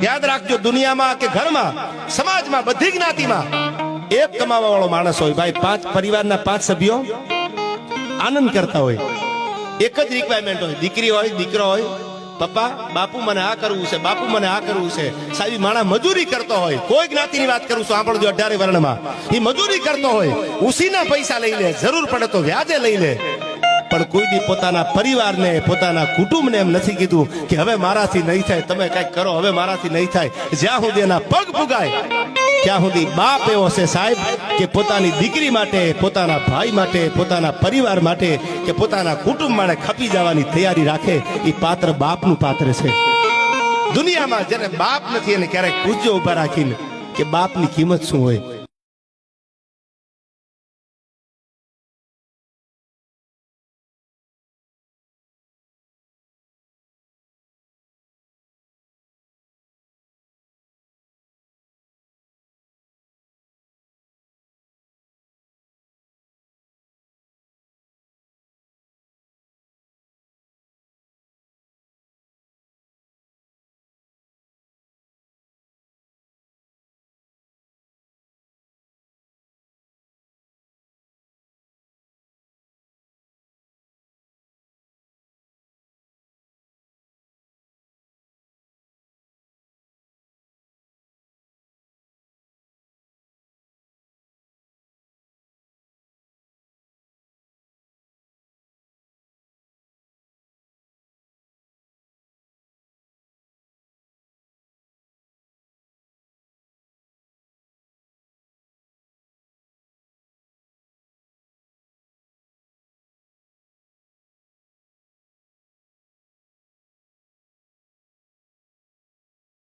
યાદ રાખજો, દુનિયામાં કે ઘરમાં, સમાજમાં, બધી જ્ઞાતિમાં એક કમાવા વાળો માણસ હોય ભાઈ, 5 પરિવારના 5 સભ્યો આનંદ કરતા હોય, એક જ રિક્વાયરમેન્ટ હોય, દીકરી હોય, દીકરો હોય, પપ્પા બાપુ મને આ કરવું છે, બાપુ મને આ કરવું છે. સાહેબ માણસ મજૂરી કરતો હોય, કોઈ જ્ઞાતિની વાત કરું છું, સાંભળજો, 18 વર્ણમાં એ મજૂરી કરતો હોય, ઉસીના પૈસા લઈ લે, જરૂર પડે તો વ્યાજે લઈ લે, પણ કોઈ દી પોતાના પરિવારને, પોતાના કુટુંબને એમ નથી કીધું કે હવે મારાથી નહીં થાય, તમે કઈક કરો, હવે મારાથી નહીં થાય. જ્યાં સુધી એના પગ પુગાય ત્યાં સુધી બાપ એવો છે સાહેબ કે પોતાની દીકરી માટે, પોતાના ભાઈ માટે, પોતાના પરિવાર માટે કે પોતાના કુટુંબ માટે ખપી જવાની તૈયારી રાખે. એ પાત્ર બાપનું પાત્ર છે. દુનિયામાં જેને બાપ નથી એને ક્યારેક પૂછજો ઉભા રાખીને કે બાપની કિંમત શું હોય.